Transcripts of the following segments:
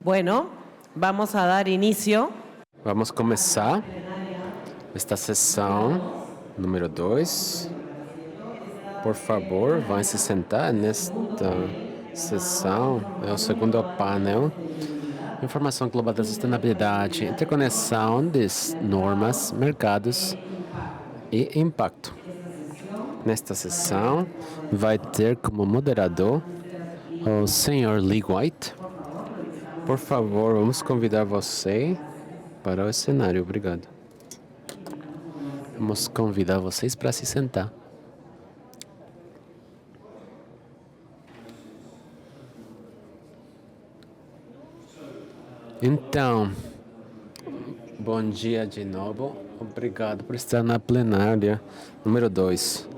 Bueno, vamos a dar inicio. Vamos começar esta sessão número 2. Por favor, vão se sentar nesta sessão. É o segundo painel. Informação global da sustentabilidade, interconexão de normas, mercados e impacto. Nesta sessão, vai ter como moderador o Sr. Lee White. Por favor, vamos convidar você para o cenário. Obrigado. Vamos convidar vocês para se sentar. Então, bom dia de novo. Obrigado por estar na plenária número 2.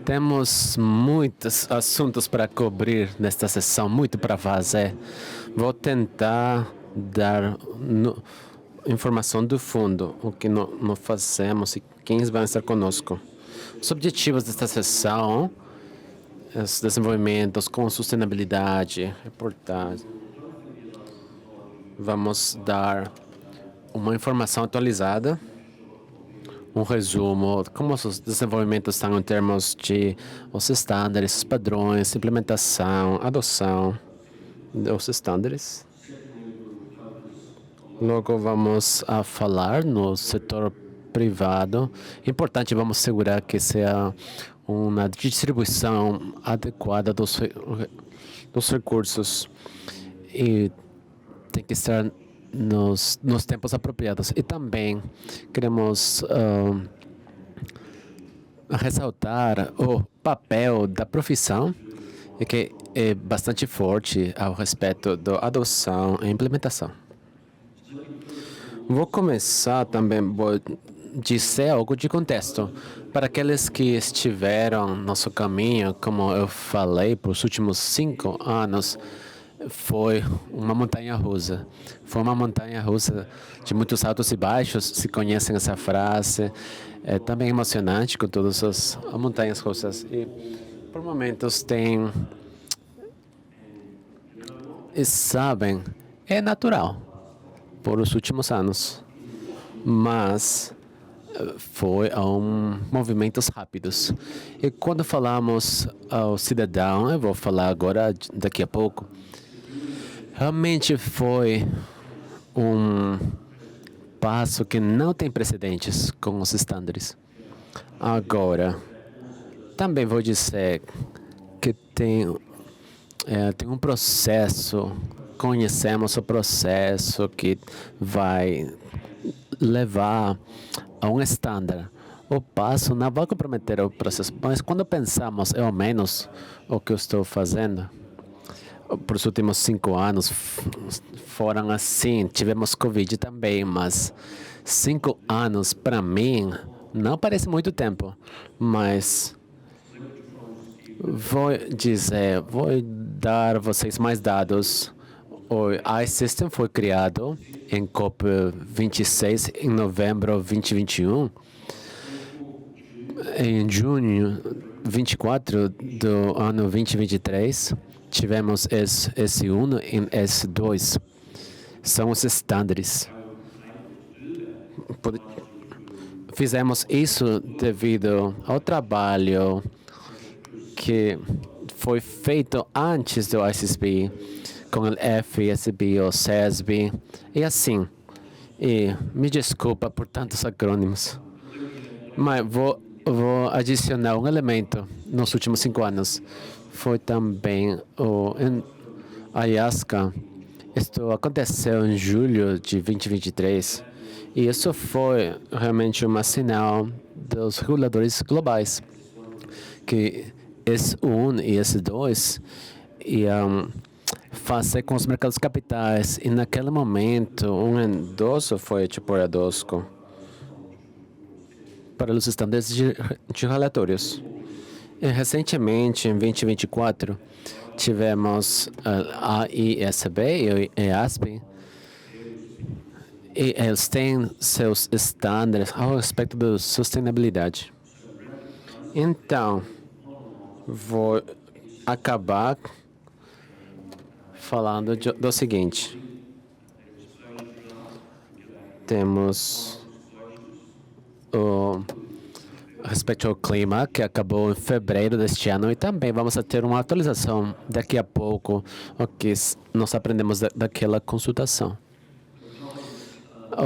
Temos muitos assuntos para cobrir nesta sessão, muito para fazer. Vou tentar dar informação do fundo, o que nós fazemos e quem vai estar conosco. Os objetivos desta sessão, os desenvolvimentos com sustentabilidade, reportagem. Vamos dar uma informação atualizada, um resumo, como os desenvolvimentos estão em termos de os estándares, os padrões, implementação, adoção dos estándares. Logo vamos a falar no setor privado. Importante, vamos assegurar que seja uma distribuição adequada dos recursos e tem que estar nos tempos apropriados. E também queremos ressaltar o papel da profissão, que é bastante forte ao respeito da adoção e implementação. Vou começar também, vou dizer algo de contexto. Para aqueles que estiveram no nosso caminho, como eu falei, por os últimos 5 anos, foi uma montanha-russa. Foi uma montanha-russa de muitos altos e baixos. Se conhecem essa frase, é também emocionante com todas as montanhas russas. E por momentos tem, e sabem, é natural por os últimos anos, mas foi movimentos rápidos. E quando falamos ao cidadão, eu vou falar agora, daqui a pouco, realmente foi um passo que não tem precedentes com os estándares. Agora, também vou dizer que tem um processo, conhecemos o processo que vai levar a um estándar. O passo não vai comprometer o processo, mas quando pensamos, ao menos, o que eu estou fazendo, por os últimos 5 anos foram assim. Tivemos Covid também, mas 5 anos para mim não parece muito tempo. Mas vou dar a vocês mais dados. O iSystem foi criado em COP26 em novembro de 2021. Em junho 24 do ano 2023, tivemos S1 e S2. São os estándares. Fizemos isso devido ao trabalho que foi feito antes do ISSB, com o FSB, o SASB, e assim. E me desculpa por tantos acrônimos, mas vou adicionar um elemento nos últimos 5 anos. Foi também o Ayahuasca. Isto aconteceu em julho de 2023 e isso foi realmente um sinal dos reguladores globais que S1 e S2 iam fazer com os mercados capitais, e naquele momento um endosso foi por ADOSCO para os estándares de relatórios. E recentemente, em 2024, tivemos a ISB e o EASB, e eles têm seus estándares ao respeito da sustentabilidade. Então, vou acabar falando do seguinte. temos o respeito ao clima, que acabou em fevereiro deste ano, e também vamos ter uma atualização daqui a pouco, o que nós aprendemos daquela consultação.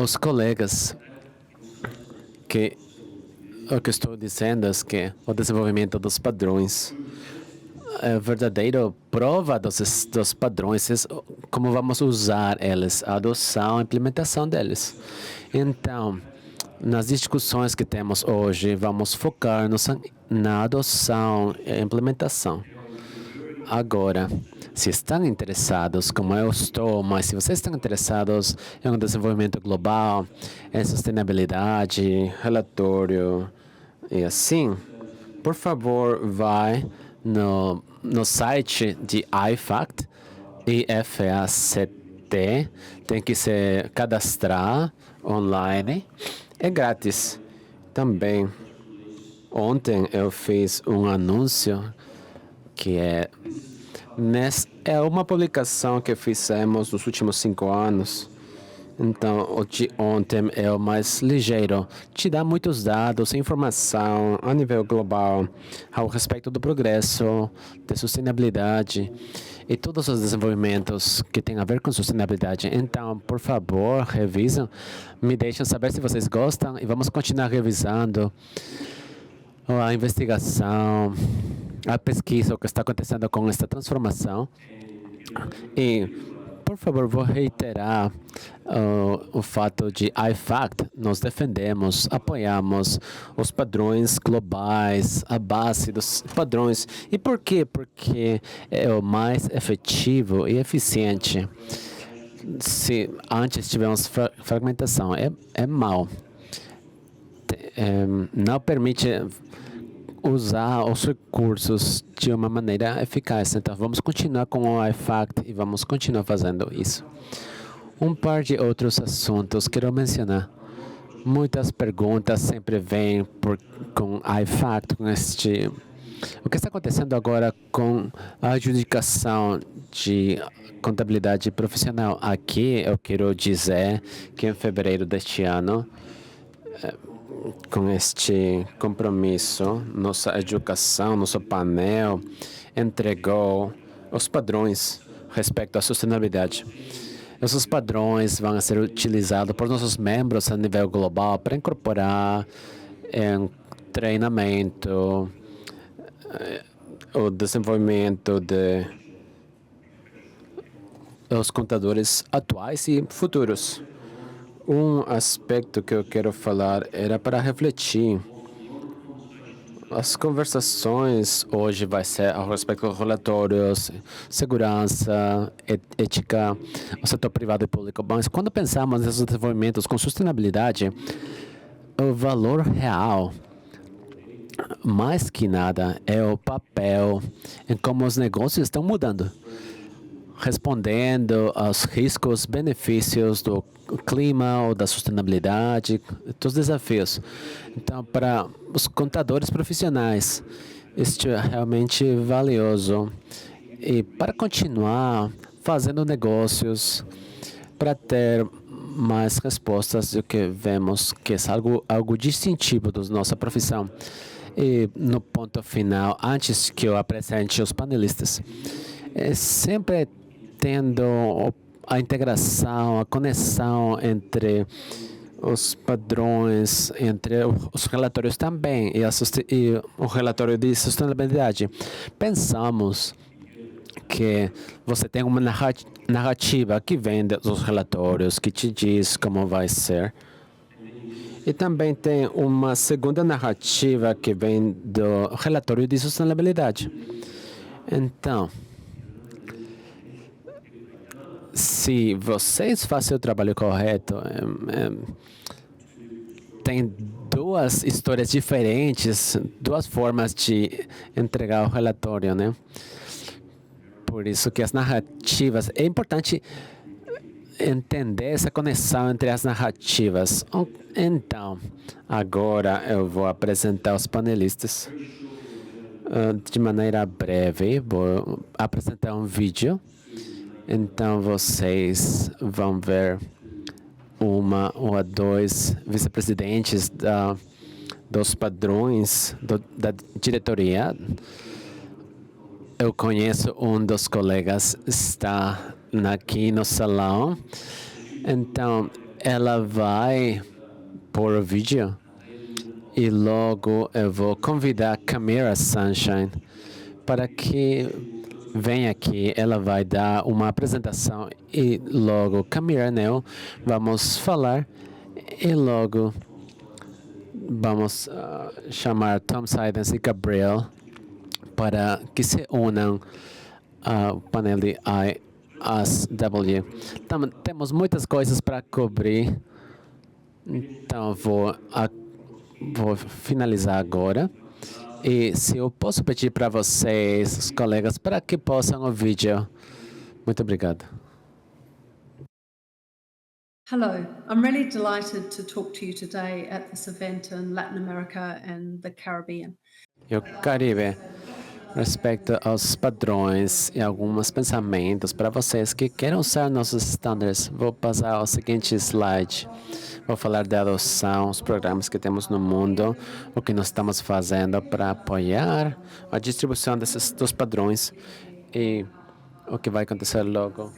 Os colegas, que o que estou dizendo é que o desenvolvimento dos padrões é a verdadeira prova dos padrões, é como vamos usar eles, a adoção, a implementação deles. Então, nas discussões que temos hoje, vamos focar na adoção e implementação. Agora, se estão interessados, como eu estou, mas se vocês estão interessados em um desenvolvimento global, em sustentabilidade, relatório e assim, por favor, vai no site de IFACT, IFACT, tem que se cadastrar online, é grátis. Também, ontem eu fiz um anúncio que é uma publicação que fizemos nos últimos 5 anos. Então, o de ontem é o mais ligeiro. Te dá muitos dados, informação a nível global ao respeito do progresso, de sustentabilidade e todos os desenvolvimentos que têm a ver com sustentabilidade. Então, por favor, revisem, me deixem saber se vocês gostam e vamos continuar revisando a investigação, a pesquisa, o que está acontecendo com esta transformação. E, por favor, vou reiterar o fato de IFACT, nós defendemos, apoiamos os padrões globais, a base dos padrões. E por quê? Porque é o mais efetivo e eficiente. Se antes tivemos fragmentação, é mal. Não permite usar os recursos de uma maneira eficaz. Então, vamos continuar com o IFACT e vamos continuar fazendo isso. Um par de outros assuntos quero mencionar. Muitas perguntas sempre vêm com IFACT, com este... O que está acontecendo agora com a adjudicação de contabilidade profissional? Aqui eu quero dizer que em fevereiro deste ano, com este compromisso, nossa educação, nosso painel entregou os padrões respeito à sustentabilidade. Esses padrões vão ser utilizados por nossos membros a nível global para incorporar em treinamento, o desenvolvimento dos contadores atuais e futuros. Um aspecto que eu quero falar era para refletir. As conversações hoje vai ser a respeito dos relatórios, segurança, ética, o setor privado e público. Mas quando pensamos nesses desenvolvimentos com sustentabilidade, o valor real, mais que nada, é o papel em como os negócios estão mudando, respondendo aos riscos, benefícios do clima ou da sustentabilidade, dos desafios. Então, para os contadores profissionais, isso é realmente valioso. E para continuar fazendo negócios, para ter mais respostas do que vemos, que é algo distintivo da nossa profissão. E no ponto final, antes que eu apresente os panelistas, sempre tendo a integração, a conexão entre os padrões, entre os relatórios também e o relatório de sustentabilidade. Pensamos que você tem uma narrativa que vem dos relatórios, que te diz como vai ser. E também tem uma segunda narrativa que vem do relatório de sustentabilidade. Então, se vocês fazem o trabalho correto, tem duas histórias diferentes, duas formas de entregar o relatório, né? Por isso que as narrativas, é importante entender essa conexão entre as narrativas. Então, agora eu vou apresentar os panelistas de maneira breve. Vou apresentar um vídeo. Então, vocês vão ver uma ou a dois vice-presidentes dos padrões da diretoria. Eu conheço um dos colegas, está aqui no salão. Então, ela vai pôr o vídeo e logo eu vou convidar a Camila Sunshine para que venha aqui. Ela vai dar uma apresentação e logo Camila e eu vamos falar e logo vamos chamar Tom Sidens e Gabriel para que se unam ao painel de ISW. Temos muitas coisas para cobrir, então vou finalizar agora. E se eu posso pedir para vocês, os colegas, para que possam o vídeo. Muito obrigado. Hello, I'm really delighted to talk to you today at this event in Latin America and the Caribbean. E o Caribe, respeito aos padrões e alguns pensamentos para vocês que querem usar nossos estándares. Vou passar ao seguinte slide. Vou falar da adoção, os programas que temos no mundo, o que nós estamos fazendo para apoiar a distribuição dos padrões e o que vai acontecer logo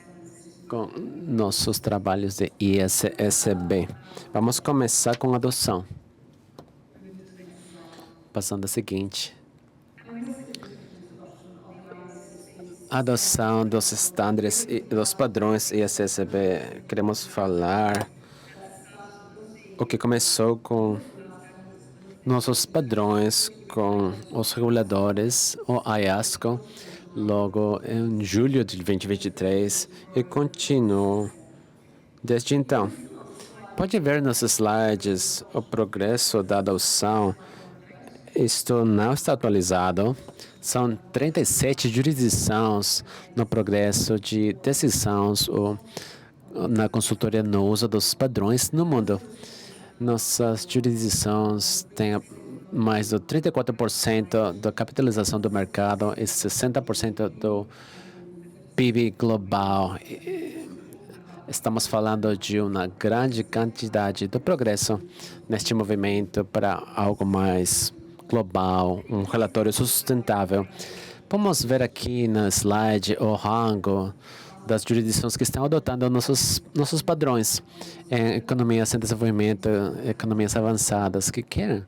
com nossos trabalhos de ISSB. Vamos começar com a adoção. Passando a seguinte. Adoção dos estándares e dos padrões ISSB. Queremos falar o que começou com nossos padrões, com os reguladores, o IASCO, logo em julho de 2023 e continuou desde então. Pode ver nos slides o progresso da adoção. Isto não está atualizado. São 37 jurisdições no progresso de decisões ou na consultoria no uso dos padrões no mundo. Nossas jurisdições têm mais de 34% da capitalização do mercado e 60% do PIB global. Estamos falando de uma grande quantidade de progresso neste movimento para algo mais global, um relatório sustentável. Vamos ver aqui no slide o rango das jurisdições que estão adotando nossos padrões em economias em desenvolvimento, economias avançadas que querem.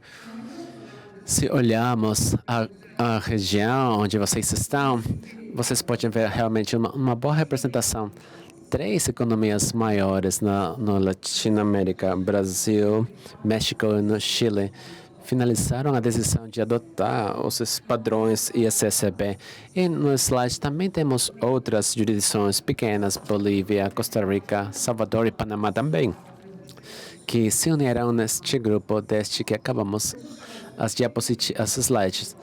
Se olharmos a região onde vocês estão, vocês podem ver realmente uma boa representação. 3 economias maiores na Latinoamérica, Brasil, México e no Chile, finalizaram a decisão de adotar os padrões ISSB. E no slide também temos outras jurisdições pequenas, Bolívia, Costa Rica, Salvador e Panamá também, que se unirão neste grupo desde que acabamos as slides.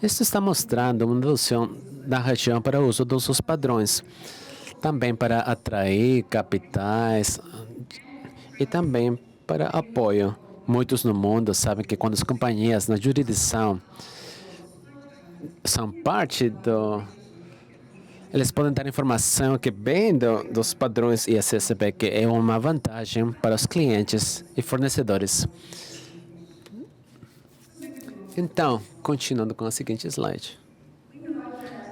Isso está mostrando uma evolução da região para o uso dos seus padrões, também para atrair capitais e também para apoio. Muitos no mundo sabem que quando as companhias na jurisdição são parte do... Eles podem dar informação que vem dos padrões ISSB, que é uma vantagem para os clientes e fornecedores. Então, continuando com a seguinte slide.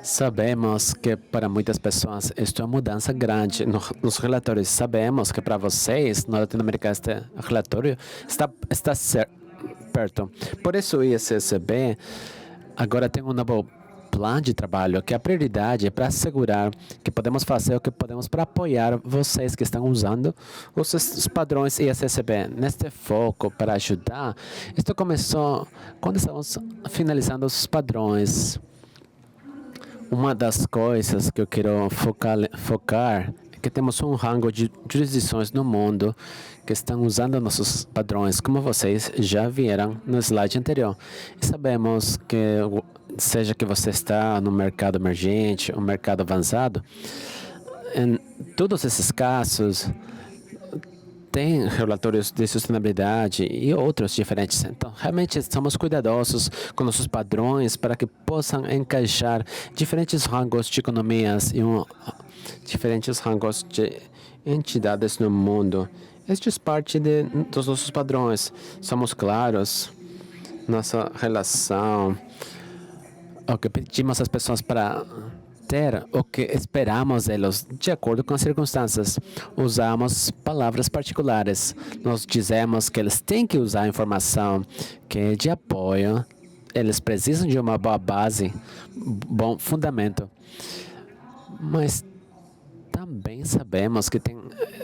Sabemos que para muitas pessoas isto é uma mudança grande nos relatórios. Sabemos que para vocês, na Latinoamérica, este relatório está perto. Por isso, o ISSB agora tem um novo plano de trabalho, que a prioridade é para assegurar que podemos fazer o que podemos para apoiar vocês que estão usando os padrões ISSB. Neste foco para ajudar, isto começou quando estamos finalizando os padrões. Uma das coisas que eu quero focar é que temos um rango de jurisdições no mundo que estão usando nossos padrões, como vocês já viram no slide anterior. E sabemos que, seja que você está no mercado emergente ou mercado avançado, em todos esses casos, tem relatórios de sustentabilidade e outros diferentes. Então, realmente, somos cuidadosos com nossos padrões para que possam encaixar diferentes rangos de economias e diferentes rangos de entidades no mundo. Este é parte dos nossos padrões. Somos claros, nossa relação, o que pedimos às pessoas para ter, o que esperamos deles, de acordo com as circunstâncias. Usamos palavras particulares. Nós dizemos que eles têm que usar a informação que é de apoio. Eles precisam de uma boa base, bom fundamento. Mas também sabemos que tem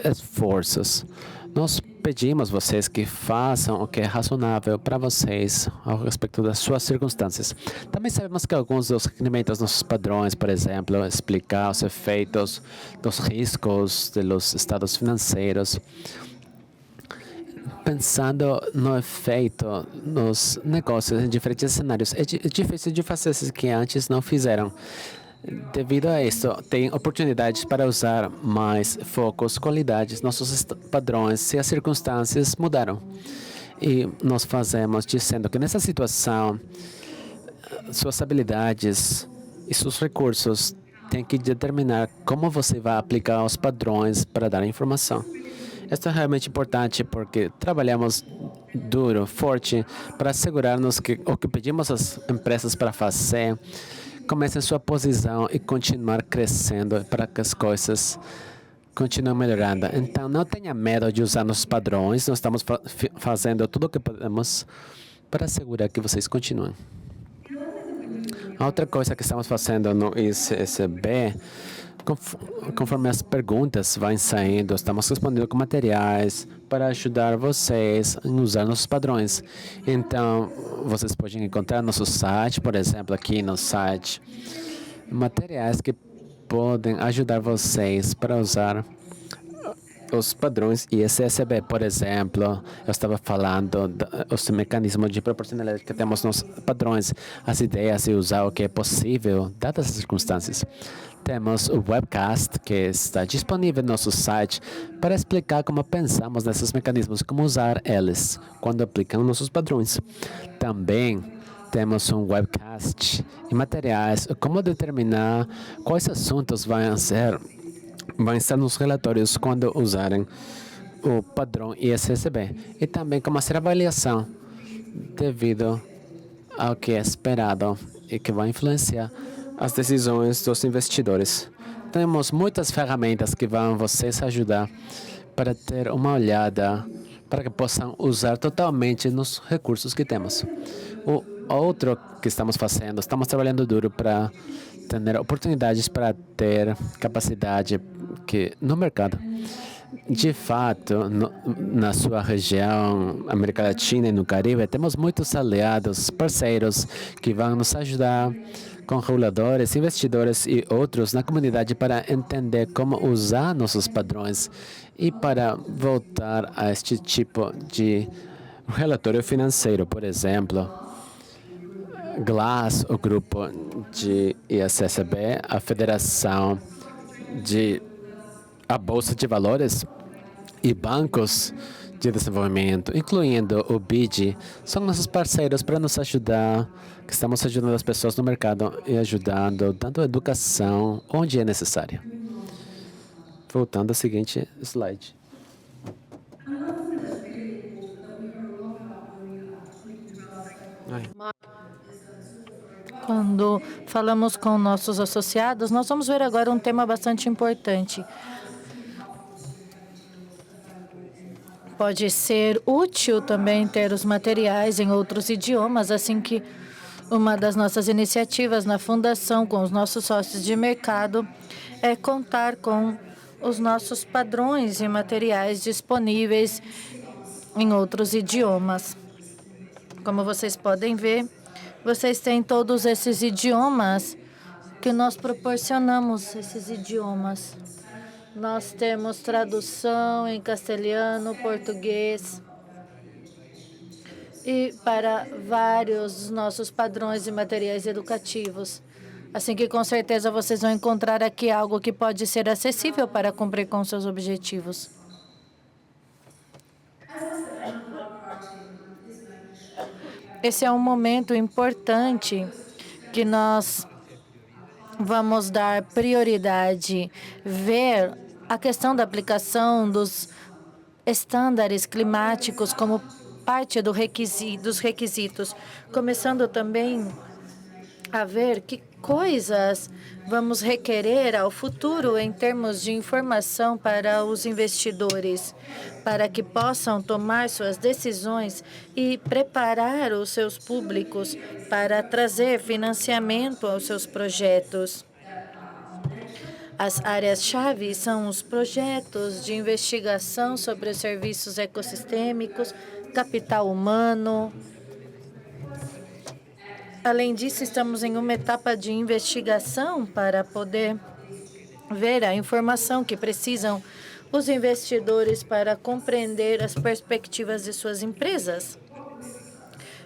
esforços. Nós pedimos vocês que façam o que é razoável para vocês ao respeito das suas circunstâncias. Também sabemos que alguns dos requerimentos, nossos padrões, por exemplo, explicar os efeitos dos riscos dos estados financeiros, pensando no efeito nos negócios em diferentes cenários. É difícil de fazer isso que antes não fizeram. Devido a isso, tem oportunidades para usar mais focos, qualidades, nossos padrões, se as circunstâncias mudaram. E nós fazemos dizendo que nessa situação, suas habilidades e seus recursos têm que determinar como você vai aplicar os padrões para dar informação. Isso é realmente importante porque trabalhamos duro, forte, para assegurar-nos que o que pedimos às empresas para fazer comece em sua posição e continuar crescendo para que as coisas continuem melhorando. Então, não tenha medo de usar nossos padrões. Nós estamos fazendo tudo o que podemos para assegurar que vocês continuem. A outra coisa que estamos fazendo no ICSB, conforme as perguntas vão saindo, estamos respondendo com materiais para ajudar vocês a usar nossos padrões. Então, vocês podem encontrar no nosso site, por exemplo, aqui no site, materiais que podem ajudar vocês para usar os padrões ISSB. Por exemplo, eu estava falando dos mecanismos de proporcionalidade que temos nos padrões, as ideias de usar o que é possível, dadas as circunstâncias. Temos o webcast, que está disponível no nosso site, para explicar como pensamos nesses mecanismos, como usar eles quando aplicamos nossos padrões. Também temos um webcast e materiais, como determinar quais assuntos vão estar nos relatórios quando usarem o padrão ISSB. E também como fazer avaliação devido ao que é esperado e que vai influenciar as decisões dos investidores. Temos muitas ferramentas que vão vocês ajudar para ter uma olhada, para que possam usar totalmente nos recursos que temos. O outro que estamos fazendo, estamos trabalhando duro para ter oportunidades para ter capacidade que no mercado. De fato, na sua região, América Latina e no Caribe, temos muitos aliados, parceiros que vão nos ajudar com reguladores, investidores e outros na comunidade para entender como usar nossos padrões e para voltar a este tipo de relatório financeiro, por exemplo. GLAS, o grupo de ISSB, a Federação a Bolsa de Valores e bancos de desenvolvimento, incluindo o BID, são nossos parceiros para nos ajudar, que estamos ajudando as pessoas no mercado e ajudando, dando educação onde é necessária. Voltando ao seguinte slide. Quando falamos com nossos associados, nós vamos ver agora um tema bastante importante. Pode ser útil também ter os materiais em outros idiomas, assim que uma das nossas iniciativas na Fundação, com os nossos sócios de mercado, é contar com os nossos padrões e materiais disponíveis em outros idiomas. Como vocês podem ver, vocês têm todos esses idiomas que nós proporcionamos, esses idiomas. Nós temos tradução em castelhano, português e para vários dos nossos padrões e materiais educativos. Assim que com certeza vocês vão encontrar aqui algo que pode ser acessível para cumprir com seus objetivos. Esse é um momento importante que nós vamos dar prioridade, ver a questão da aplicação dos estándares climáticos como parte dos requisitos, começando também a ver que coisas vamos requerer ao futuro em termos de informação para os investidores, para que possam tomar suas decisões e preparar os seus públicos para trazer financiamento aos seus projetos. As áreas-chave são os projetos de investigação sobre os serviços ecossistêmicos, capital humano. Além disso, estamos em uma etapa de investigação para poder ver a informação que precisam os investidores para compreender as perspectivas de suas empresas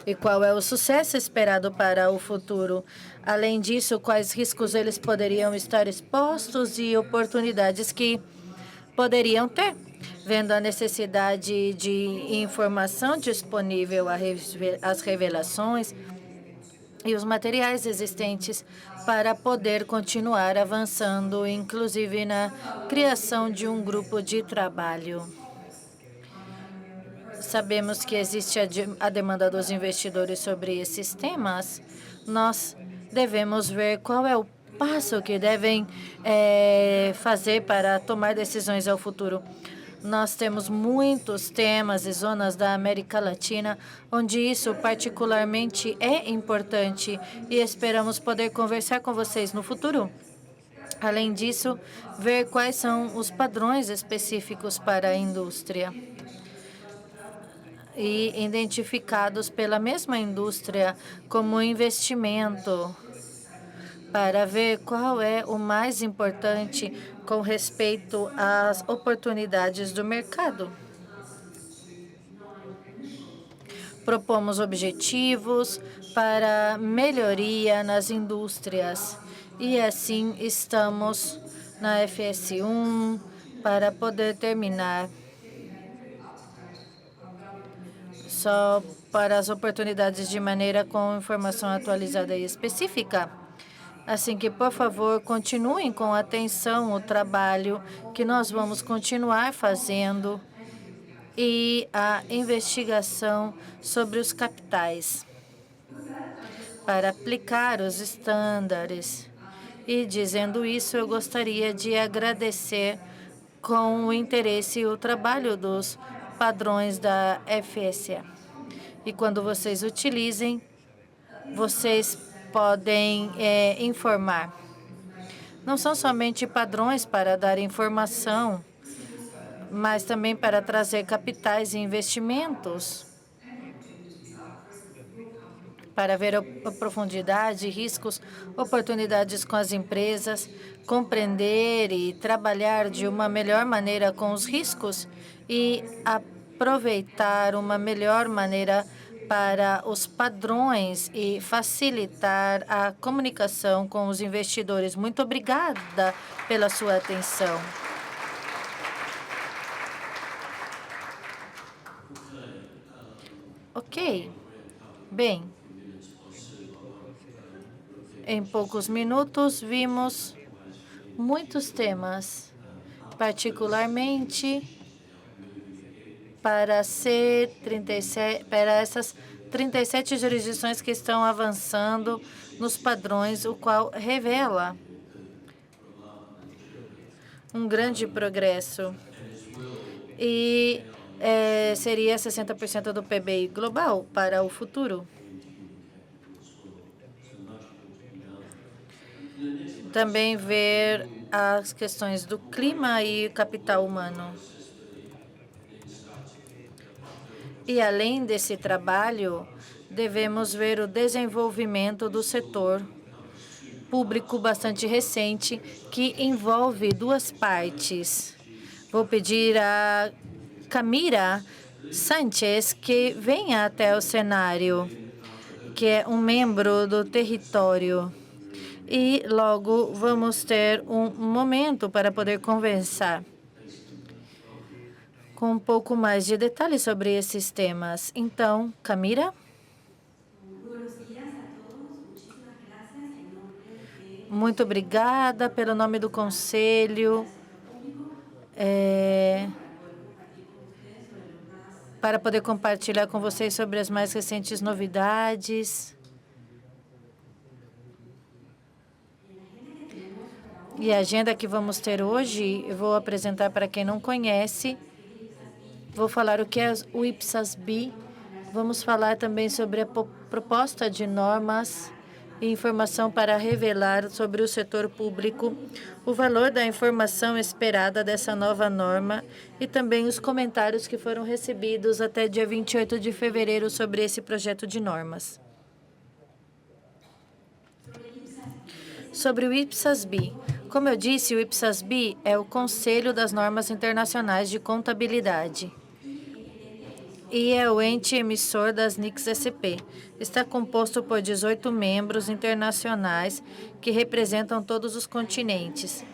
e qual é o sucesso esperado para o futuro. Além disso, quais riscos eles poderiam estar expostos e oportunidades que poderiam ter, vendo a necessidade de informação disponível às revelações e os materiais existentes para poder continuar avançando, inclusive na criação de um grupo de trabalho. Sabemos que existe a demanda dos investidores sobre esses temas. Nós devemos ver qual é o passo que devem fazer para tomar decisões ao futuro. Nós temos muitos temas e zonas da América Latina onde isso particularmente é importante e esperamos poder conversar com vocês no futuro. Além disso, ver quais são os padrões específicos para a indústria e identificados pela mesma indústria como investimento, para ver qual é o mais importante com respeito às oportunidades do mercado. Propomos objetivos para melhoria nas indústrias e assim estamos na FS1 para poder terminar. Só para as oportunidades de maneira com informação atualizada e específica. Assim que, por favor, continuem com atenção o trabalho que nós vamos continuar fazendo e a investigação sobre os capitais para aplicar os estándares. E, dizendo isso, eu gostaria de agradecer com o interesse e o trabalho dos padrões da FSA. E quando vocês utilizem, vocês podem informar. Não são somente padrões para dar informação, mas também para trazer capitais e investimentos, para ver a profundidade, riscos, oportunidades com as empresas, compreender e trabalhar de uma melhor maneira com os riscos e aproveitar uma melhor maneira para os padrões e facilitar a comunicação com os investidores. Muito obrigada pela sua atenção. Ok. Bem, em poucos minutos vimos muitos temas, particularmente para essas 37 jurisdições que estão avançando nos padrões, o qual revela um grande progresso. E seria 60% do PBI global para o futuro. Também ver as questões do clima e capital humano. E, além desse trabalho, devemos ver o desenvolvimento do setor público bastante recente, que envolve duas partes. Vou pedir a Camila Sanchez que venha até o cenário, que é um membro do território. E logo vamos ter um momento para poder conversar com um pouco mais de detalhes sobre esses temas. Então, Camila. Muito obrigada pelo nome do Conselho. para poder compartilhar com vocês sobre as mais recentes novidades. E a agenda que vamos ter hoje, eu vou apresentar para quem não conhece. Vou falar o que é o IPSAS-B. Vamos falar também sobre a proposta de normas e informação para revelar sobre o setor público, o valor da informação esperada dessa nova norma e também os comentários que foram recebidos até dia 28 de fevereiro sobre esse projeto de normas. Sobre o IPSAS-B. Como eu disse, o IPSAS-B é o Conselho das Normas Internacionais de Contabilidade e é o ente emissor das NICs-SP. Está composto por 18 membros internacionais que representam todos os continentes.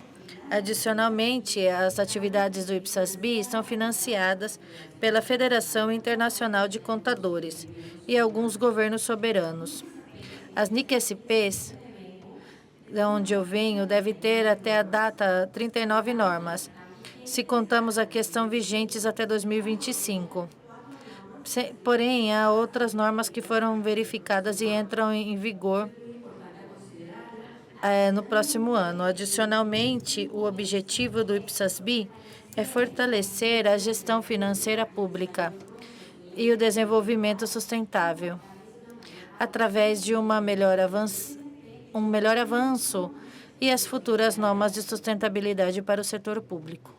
Adicionalmente, as atividades do IPSAS-B são financiadas pela Federação Internacional de Contadores e alguns governos soberanos. As NIC-SPs, de onde eu venho, deve ter até a data 39 normas, se contamos a que estão vigentes até 2025. Porém, há outras normas que foram verificadas e entram em vigor no próximo ano. Adicionalmente, o objetivo do IPSAS-B é fortalecer a gestão financeira pública e o desenvolvimento sustentável através de um melhor avanço e as futuras normas de sustentabilidade para o setor público.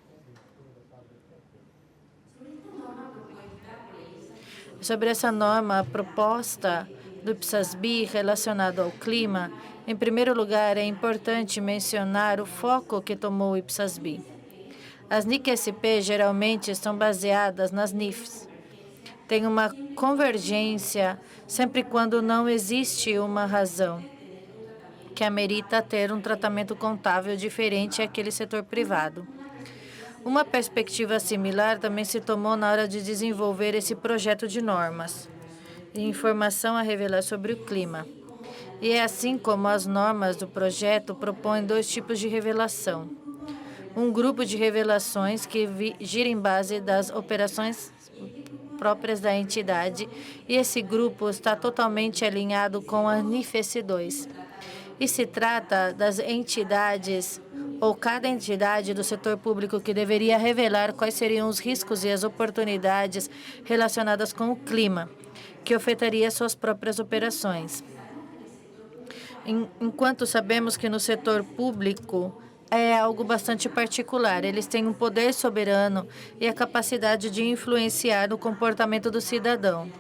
Sobre essa norma proposta do IPSAS-B relacionado ao clima, em primeiro lugar, é importante mencionar o foco que tomou o IPSAS-B. As NIC-SP geralmente estão baseadas nas NIFs. Tem uma convergência sempre quando não existe uma razão que amerita ter um tratamento contábil diferente àquele setor privado. Uma perspectiva similar também se tomou na hora de desenvolver esse projeto de normas e informação a revelar sobre o clima. E é assim como as normas do projeto propõem 2 tipos de revelação. Um grupo de revelações que gira em base das operações próprias da entidade, e esse grupo está totalmente alinhado com a NIF-S2. E se trata das entidades ou cada entidade do setor público que deveria revelar quais seriam os riscos e as oportunidades relacionadas com o clima, que afetaria suas próprias operações. Enquanto sabemos que no setor público é algo bastante particular, eles têm um poder soberano e a capacidade de influenciar o comportamento do cidadão,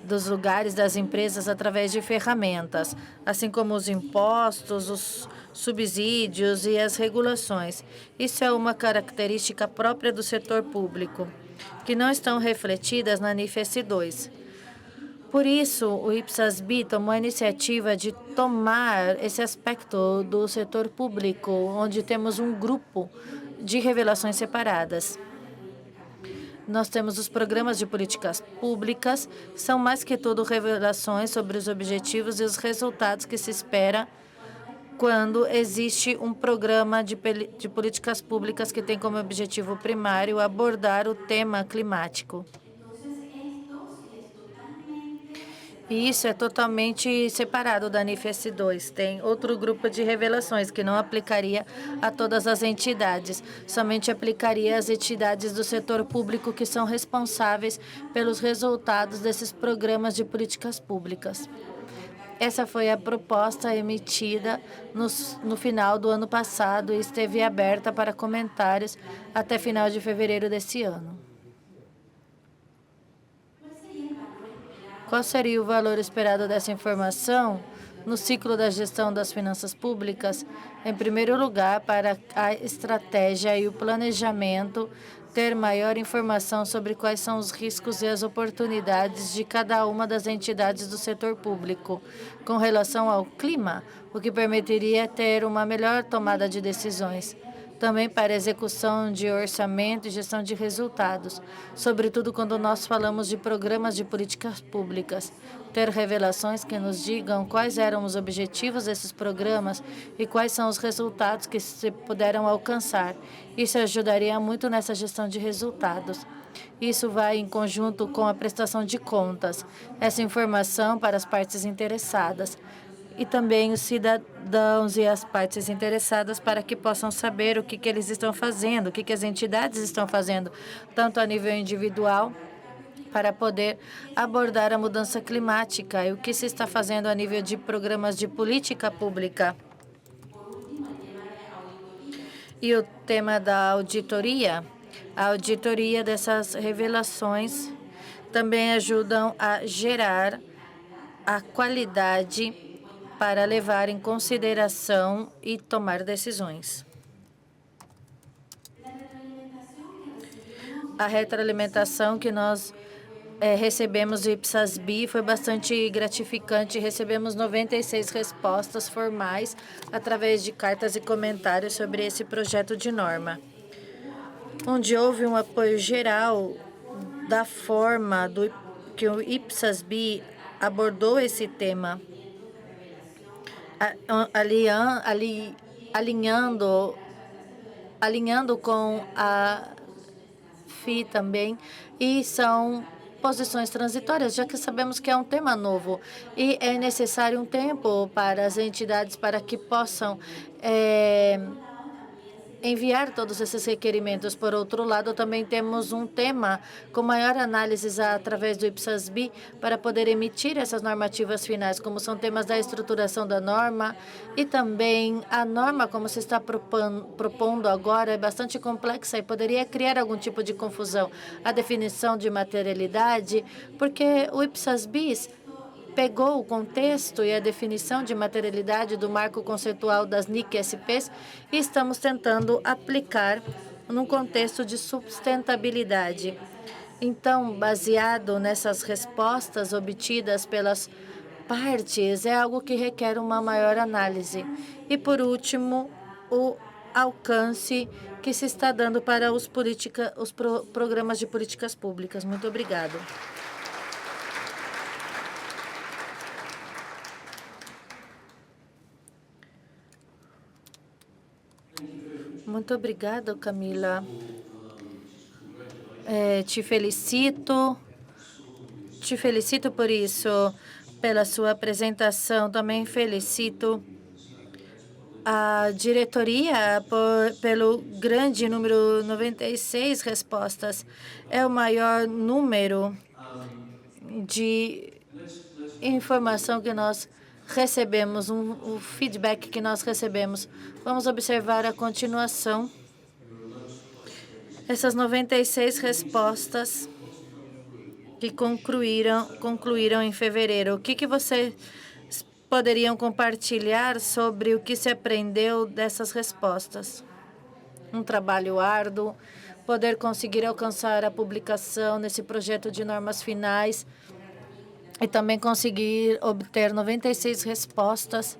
dos lugares das empresas através de ferramentas, assim como os impostos, os subsídios e as regulações. Isso é uma característica própria do setor público, que não estão refletidas na NIF-S2. Por isso, o IPSAS-B tomou a iniciativa de tomar esse aspecto do setor público, onde temos um grupo de revelações separadas. Nós temos os programas de políticas públicas, são mais que tudo revelações sobre os objetivos e os resultados que se espera quando existe um programa de políticas públicas que tem como objetivo primário abordar o tema climático. E isso é totalmente separado da NIF-S2. Tem outro grupo de revelações que não aplicaria a todas as entidades, somente aplicaria às entidades do setor público que são responsáveis pelos resultados desses programas de políticas públicas. Essa foi a proposta emitida no final do ano passado e esteve aberta para comentários até final de fevereiro desse ano. Qual seria o valor esperado dessa informação no ciclo da gestão das finanças públicas? Em primeiro lugar, para a estratégia e o planejamento, ter maior informação sobre quais são os riscos e as oportunidades de cada uma das entidades do setor público com relação ao clima, o que permitiria ter uma melhor tomada de decisões. Também para execução de orçamento e gestão de resultados, sobretudo quando nós falamos de programas de políticas públicas. Ter revelações que nos digam quais eram os objetivos desses programas e quais são os resultados que se puderam alcançar. Isso ajudaria muito nessa gestão de resultados. Isso vai em conjunto com a prestação de contas. Essa informação para as partes interessadas e também os cidadãos e as partes interessadas para que possam saber o que eles estão fazendo, o que as entidades estão fazendo, tanto a nível individual, para poder abordar a mudança climática e o que se está fazendo a nível de programas de política pública. E o tema da auditoria, a auditoria dessas revelações também ajudam a gerar a qualidade para levar em consideração e tomar decisões. A retroalimentação que nós recebemos do IPSAS-B foi bastante gratificante. Recebemos 96 respostas formais através de cartas e comentários sobre esse projeto de norma, onde houve um apoio geral da forma que o IPSAS-B abordou esse tema, alinhando com a FI também, e são posições transitórias, já que sabemos que é um tema novo e é necessário um tempo para as entidades para que possam enviar todos esses requerimentos. Por outro lado, também temos um tema com maior análise através do IPSAS-B para poder emitir essas normativas finais, como são temas da estruturação da norma e também a norma, como se está propondo agora, é bastante complexa e poderia criar algum tipo de confusão. A definição de materialidade, porque o IPSAS-B pegou o contexto e a definição de materialidade do marco conceitual das NIC-SPs e estamos tentando aplicar num contexto de sustentabilidade. Então, baseado nessas respostas obtidas pelas partes, é algo que requer uma maior análise. E, por último, o alcance que se está dando para os programas de políticas públicas. Muito obrigado. Muito obrigada, Camila. Te felicito por isso, pela sua apresentação. Também felicito a diretoria pelo grande número, 96 respostas. É o maior número de informação que nós recebemos, o feedback que nós recebemos. Vamos observar a continuação. Essas 96 respostas que concluíram em fevereiro. O que vocês poderiam compartilhar sobre o que se aprendeu dessas respostas? Um trabalho árduo, poder conseguir alcançar a publicação nesse projeto de normas finais e também conseguir obter 96 respostas,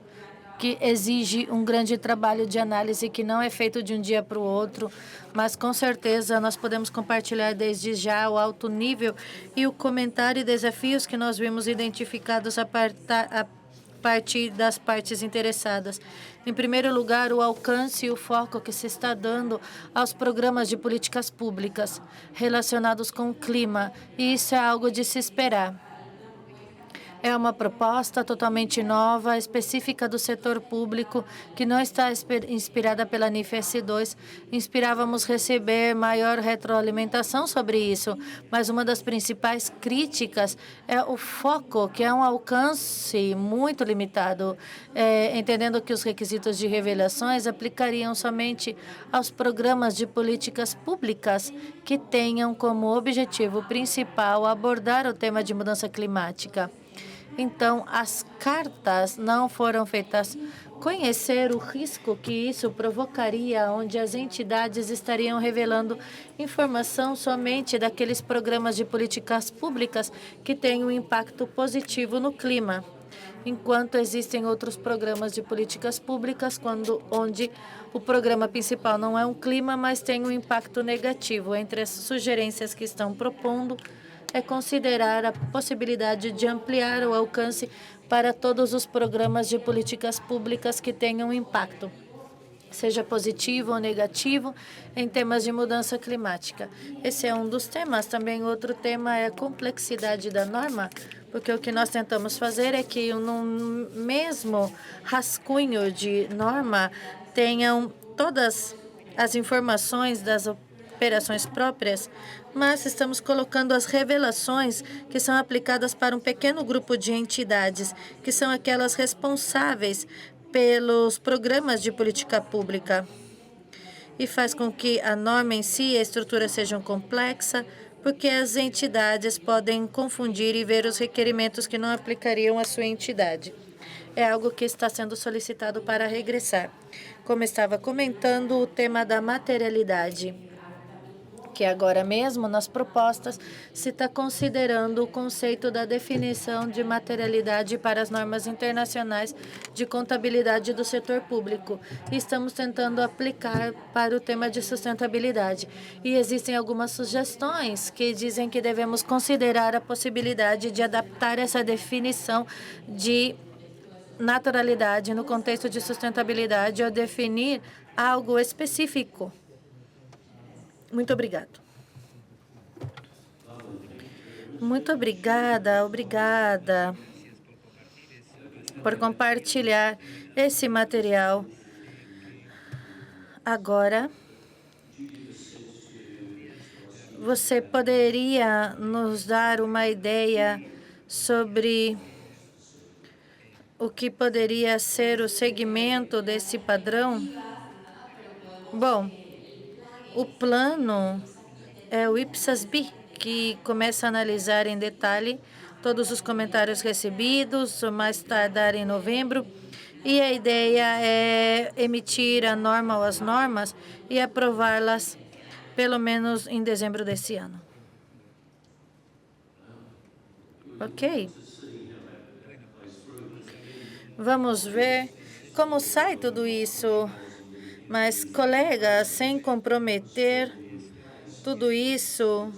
que exige um grande trabalho de análise que não é feito de um dia para o outro, mas com certeza nós podemos compartilhar desde já o alto nível e o comentário e desafios que nós vimos identificados a partir das partes interessadas. Em primeiro lugar, o alcance e o foco que se está dando aos programas de políticas públicas relacionados com o clima, e isso é algo de se esperar. É uma proposta totalmente nova, específica do setor público, que não está inspirada pela NIF-S2. Inspirávamos receber maior retroalimentação sobre isso, mas uma das principais críticas é o foco, que é um alcance muito limitado, entendendo que os requisitos de revelações aplicariam somente aos programas de políticas públicas que tenham como objetivo principal abordar o tema de mudança climática. Então, as cartas não foram feitas conhecer o risco que isso provocaria, onde as entidades estariam revelando informação somente daqueles programas de políticas públicas que têm um impacto positivo no clima, enquanto existem outros programas de políticas públicas onde o programa principal não é um clima, mas tem um impacto negativo. Entre as sugerências que estão propondo é considerar a possibilidade de ampliar o alcance para todos os programas de políticas públicas que tenham impacto. seja positivo ou negativo, em temas de mudança climática. Esse é um dos temas. Também outro tema é a complexidade da norma, porque o que nós tentamos fazer é que no mesmo rascunho de norma tenham todas as informações das operações próprias, mas estamos colocando as revelações que são aplicadas para um pequeno grupo de entidades, que são aquelas responsáveis pelos programas de política pública. E faz com que a norma em si e a estrutura sejam complexa, porque as entidades podem confundir e ver os requerimentos que não aplicariam à sua entidade. É algo que está sendo solicitado para regressar. Como estava comentando, o tema da materialidade, que agora mesmo nas propostas se está considerando o conceito da definição de materialidade para as normas internacionais de contabilidade do setor público. E estamos tentando aplicar para o tema de sustentabilidade. E existem algumas sugestões que dizem que devemos considerar a possibilidade de adaptar essa definição de naturalidade no contexto de sustentabilidade ou definir algo específico. Muito obrigado. Muito obrigada por compartilhar esse material. Agora, você poderia nos dar uma ideia sobre o que poderia ser o segmento desse padrão? Bom, o plano é o IPSAS-B, que começa a analisar em detalhe todos os comentários recebidos, mais tardar em novembro. E a ideia é emitir a norma ou as normas e aprová-las pelo menos em dezembro desse ano. Ok. Vamos ver como sai tudo isso. Mas, colegas, sem comprometer tudo isso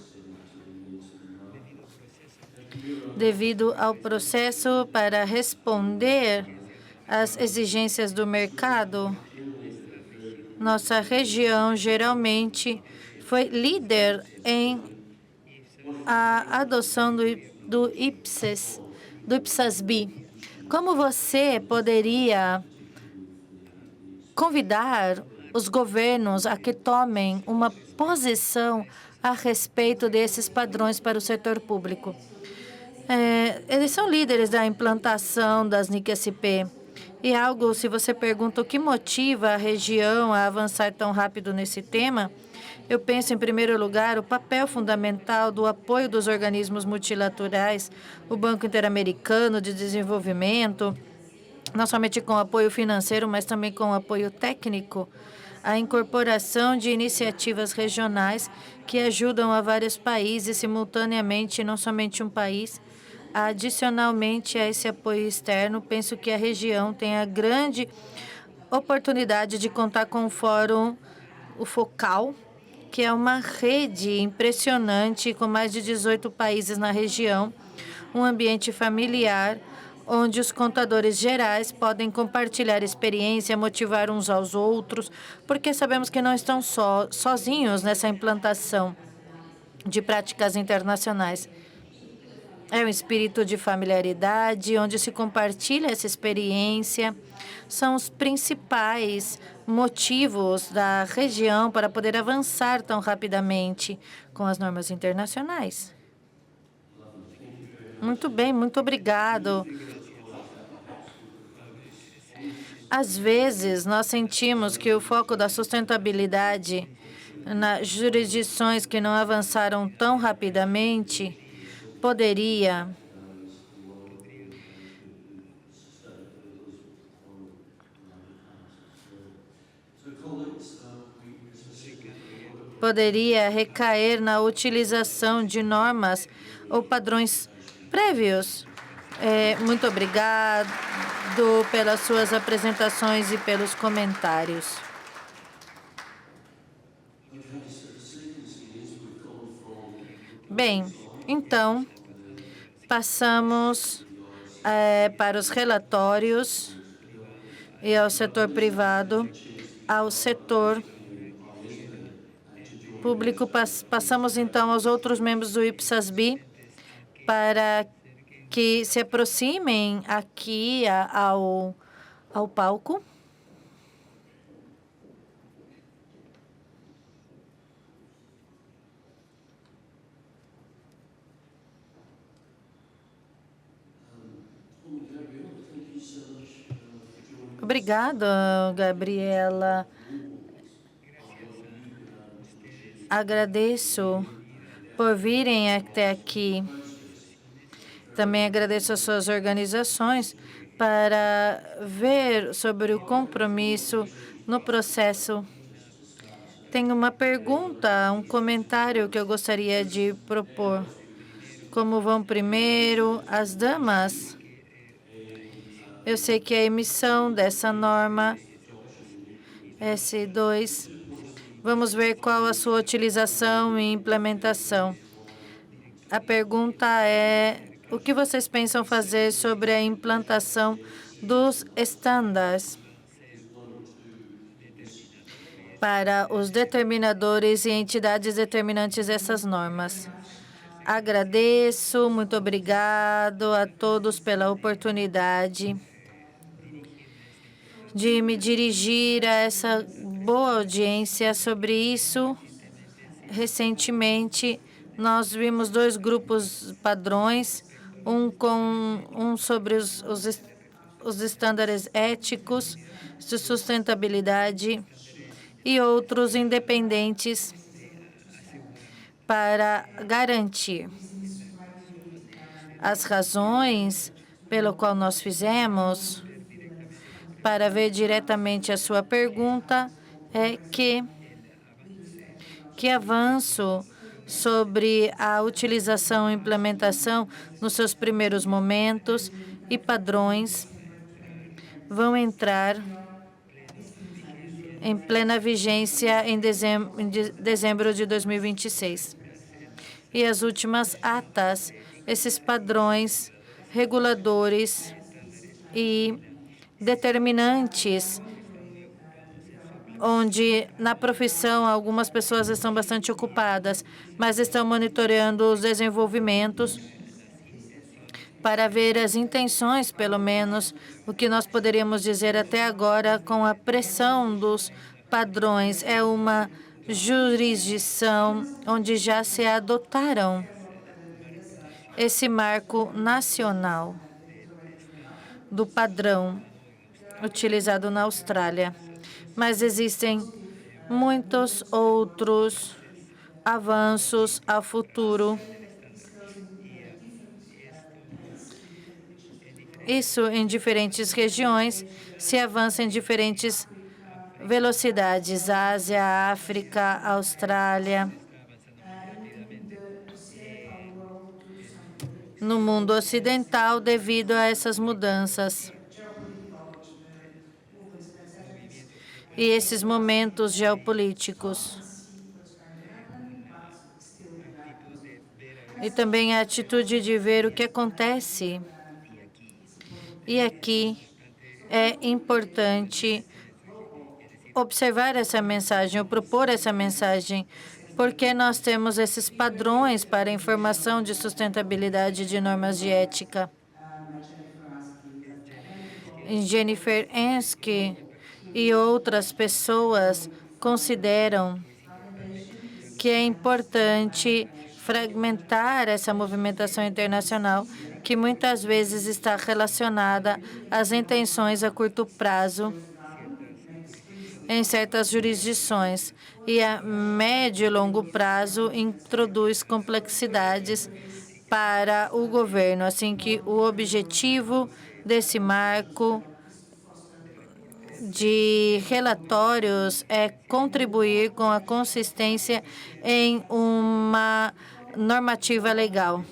devido ao processo para responder às exigências do mercado, nossa região geralmente foi líder em a adoção do IPSAS-B. Como você poderia convidar os governos a que tomem uma posição a respeito desses padrões para o setor público? Eles são líderes da implantação das NIC-SP. E algo, se você pergunta o que motiva a região a avançar tão rápido nesse tema, eu penso, em primeiro lugar, o papel fundamental do apoio dos organismos multilaterais, o Banco Interamericano de Desenvolvimento, não somente com apoio financeiro, mas também com apoio técnico, a incorporação de iniciativas regionais que ajudam a vários países simultaneamente, não somente um país. Adicionalmente a esse apoio externo, penso que a região tem a grande oportunidade de contar com o Fórum, o FOCAL, que é uma rede impressionante com mais de 18 países na região, um ambiente familiar, onde os contadores gerais podem compartilhar experiência, motivar uns aos outros, porque sabemos que não estão sozinhos nessa implantação de práticas internacionais. É um espírito de familiaridade, onde se compartilha essa experiência. São os principais motivos da região para poder avançar tão rapidamente com as normas internacionais. Muito bem, muito obrigado. Às vezes, nós sentimos que o foco da sustentabilidade nas jurisdições que não avançaram tão rapidamente poderia recair na utilização de normas ou padrões prévios. Muito obrigado pelas suas apresentações e pelos comentários. Bem, então, passamos para os relatórios e ao setor privado. ao setor público. Passamos, então, aos outros membros do IPSASB para que se aproximem aqui ao palco. Obrigado, Gabriela. Agradeço por virem até aqui. Também agradeço às suas organizações para ver sobre o compromisso no processo. Tenho uma pergunta, um comentário que eu gostaria de propor. Como vão primeiro as damas? Eu sei que a emissão dessa norma S2, vamos ver qual a sua utilização e implementação. A pergunta é: o que vocês pensam fazer sobre a implantação dos estándares para os determinadores e entidades determinantes dessas normas? Agradeço, muito obrigado a todos pela oportunidade de me dirigir a essa boa audiência sobre isso. Recentemente, nós vimos 2 grupos padrões, um sobre os estándares éticos de sustentabilidade e outros independentes para garantir. As razões pelo qual nós fizemos, para ver diretamente a sua pergunta, é que avanço sobre a utilização e implementação nos seus primeiros momentos e padrões vão entrar em plena vigência em dezembro de 2026. E as últimas atas, esses padrões reguladores e determinantes, onde na profissão algumas pessoas estão bastante ocupadas, mas estão monitorando os desenvolvimentos para ver as intenções, pelo menos, o que nós poderíamos dizer até agora com a pressão dos padrões. É uma jurisdição onde já se adotaram esse marco nacional do padrão utilizado na Austrália. Mas existem muitos outros avanços ao futuro. Isso em diferentes regiões, se avança em diferentes velocidades. Ásia, África, Austrália. No mundo ocidental, devido a essas mudanças. E esses momentos geopolíticos. E também a atitude de ver o que acontece. E aqui é importante observar essa mensagem, ou propor essa mensagem, porque nós temos esses padrões para informação de sustentabilidade de normas de ética. Jennifer Ansky e outras pessoas consideram que é importante fragmentar essa movimentação internacional, que muitas vezes está relacionada às intenções a curto prazo em certas jurisdições, e a médio e longo prazo introduz complexidades para o governo, assim que o objetivo desse marco de relatórios é contribuir com a consistência em uma normativa legal.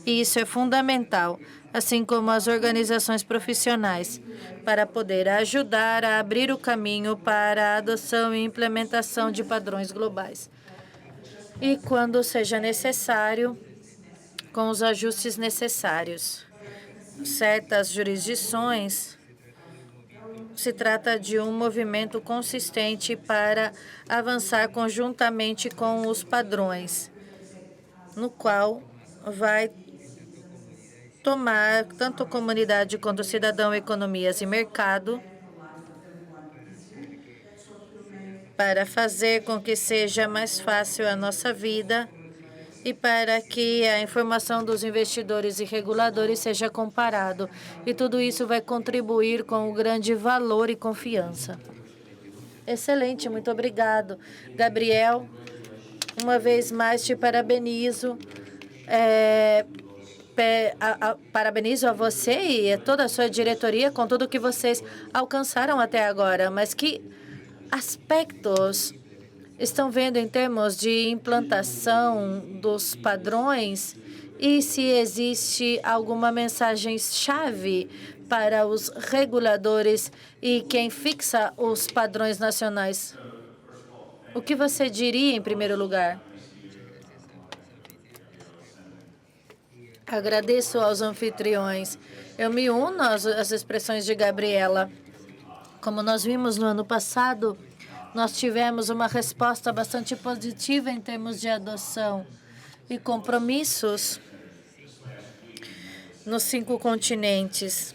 E isso é fundamental, assim como as organizações profissionais, para poder ajudar a abrir o caminho para a adoção e implementação de padrões globais. E quando seja necessário, com os ajustes necessários. Certas jurisdições se trata de um movimento consistente para avançar conjuntamente com os padrões, no qual vai tomar tanto a comunidade quanto o cidadão, economias e mercado, para fazer com que seja mais fácil a nossa vida e para que a informação dos investidores e reguladores seja comparado. E tudo isso vai contribuir com o grande valor e confiança. Excelente, muito obrigado. Gabriel, uma vez mais te parabenizo. Parabenizo a você e a toda a sua diretoria com tudo que vocês alcançaram até agora. Mas que aspectos estão vendo em termos de implantação dos padrões e se existe alguma mensagem-chave para os reguladores e quem fixa os padrões nacionais? O que você diria, em primeiro lugar? Agradeço aos anfitriões. Eu me uno às expressões de Gabriela. Como nós vimos no ano passado, nós tivemos uma resposta bastante positiva em termos de adoção e compromissos nos 5 continentes.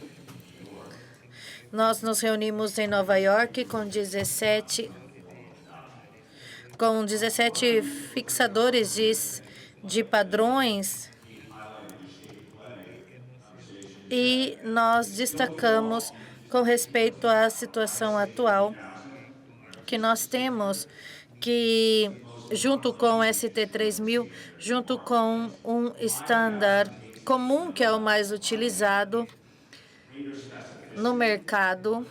Nós nos reunimos em Nova York com 17 fixadores de padrões e nós destacamos com respeito à situação atual que nós temos que, junto com o ST3000, junto com um estándar comum que é o mais utilizado no mercado,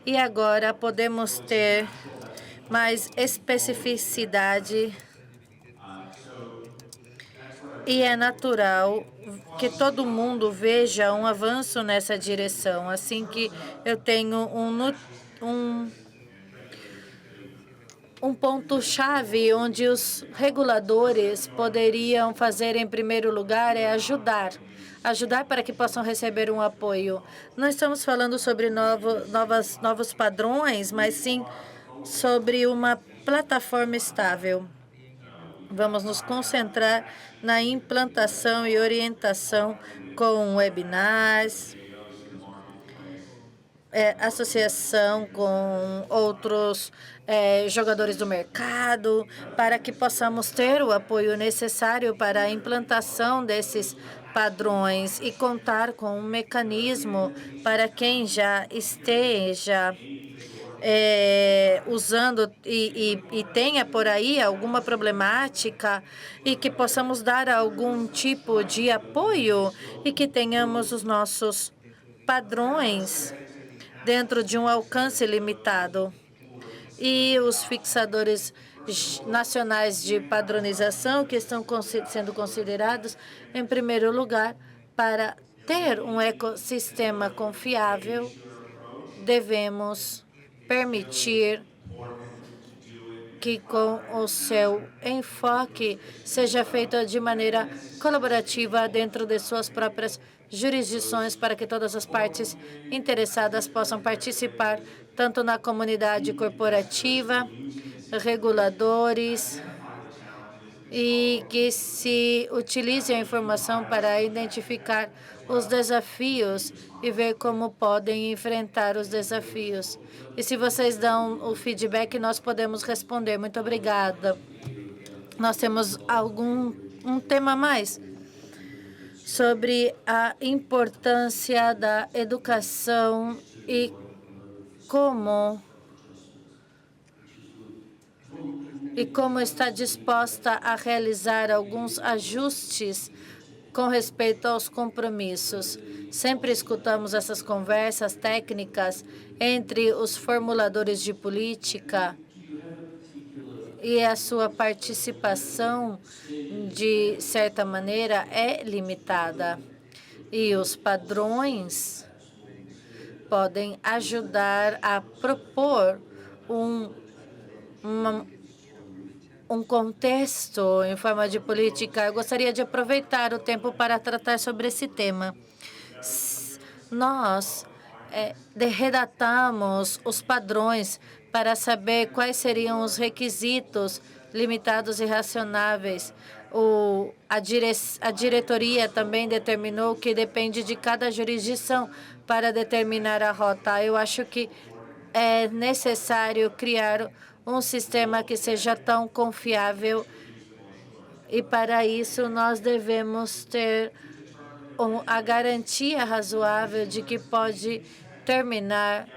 e agora podemos ter mais especificidade e é natural que todo mundo veja um avanço nessa direção. Assim que eu tenho um ponto-chave onde os reguladores poderiam fazer, em primeiro lugar, é ajudar para que possam receber um apoio. Não estamos falando sobre novos padrões, mas sim sobre uma plataforma estável. Vamos nos concentrar na implantação e orientação com webinars, associação com outros jogadores do mercado, para que possamos ter o apoio necessário para a implantação desses padrões e contar com um mecanismo para quem já esteja usando e tenha por aí alguma problemática e que possamos dar algum tipo de apoio e que tenhamos os nossos padrões dentro de um alcance limitado. E os fixadores nacionais de padronização que estão sendo considerados, em primeiro lugar, para ter um ecossistema confiável, devemos permitir que com o seu enfoque seja feito de maneira colaborativa dentro de suas próprias jurisdições para que todas as partes interessadas possam participar, tanto na comunidade corporativa, reguladores, e que se utilize a informação para identificar os desafios e ver como podem enfrentar os desafios. E se vocês dão o feedback, nós podemos responder. Muito obrigada. Nós temos um tema a mais sobre a importância da educação e como está disposta a realizar alguns ajustes com respeito aos compromissos. Sempre escutamos essas conversas técnicas entre os formuladores de política e a sua participação, de certa maneira, é limitada. E os padrões podem ajudar a propor um contexto em forma de política. Eu gostaria de aproveitar o tempo para tratar sobre esse tema. Nós redatamos os padrões para saber quais seriam os requisitos limitados e racionáveis. A diretoria também determinou que depende de cada jurisdição para determinar a rota. Eu acho que é necessário criar um sistema que seja tão confiável e, para isso, nós devemos ter a garantia razoável de que pode terminar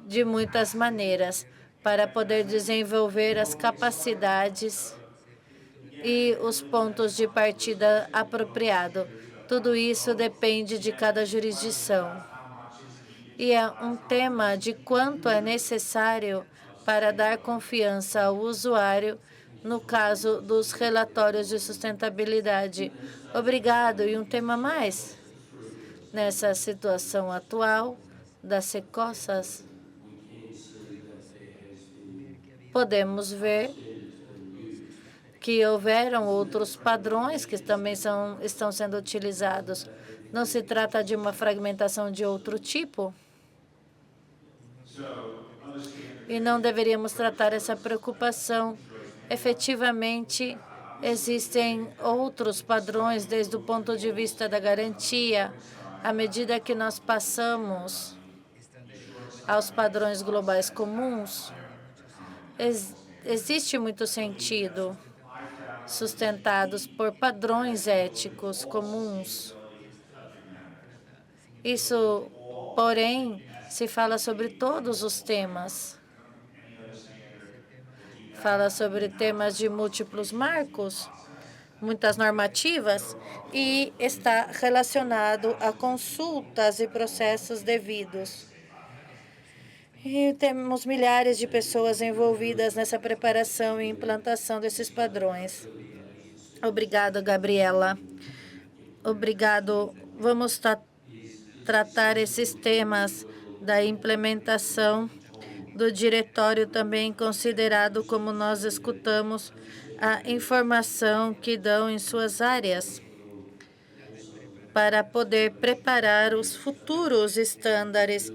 de muitas maneiras para poder desenvolver as capacidades e os pontos de partida apropriado. Tudo isso depende de cada jurisdição. E é um tema de quanto é necessário para dar confiança ao usuário no caso dos relatórios de sustentabilidade. Obrigado. E um tema mais. Nessa situação atual das secoças, podemos ver que houveram outros padrões que também estão sendo utilizados. Não se trata de uma fragmentação de outro tipo? E não deveríamos tratar essa preocupação. Efetivamente, existem outros padrões desde o ponto de vista da garantia. À medida que nós passamos aos padrões globais comuns, existe muito sentido sustentados por padrões éticos comuns. Isso, porém, se fala sobre todos os temas. Fala sobre temas de múltiplos marcos, muitas normativas, e está relacionado a consultas e processos devidos. E temos milhares de pessoas envolvidas nessa preparação e implantação desses padrões. Obrigado, Gabriela. Obrigado. Vamos tratar esses temas da implementação do diretório também, considerado como nós escutamos a informação que dão em suas áreas para poder preparar os futuros estándares,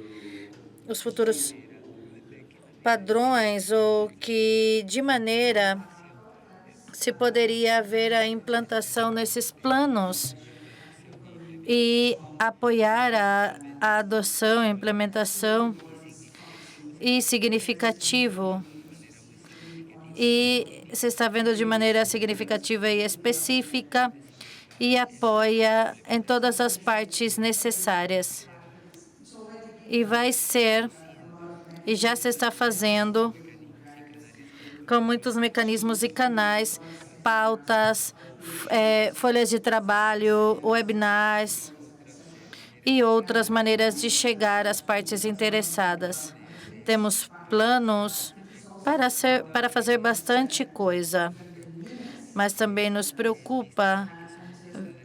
os futuros padrões, ou que de maneira se poderia haver a implantação nesses planos e apoiar a adoção, a implementação e significativo. E se está vendo de maneira significativa e específica e apoia em todas as partes necessárias. E vai ser, e já se está fazendo, com muitos mecanismos e canais, pautas, folhas de trabalho, webinars e outras maneiras de chegar às partes interessadas. Temos planos para fazer bastante coisa, mas também nos preocupa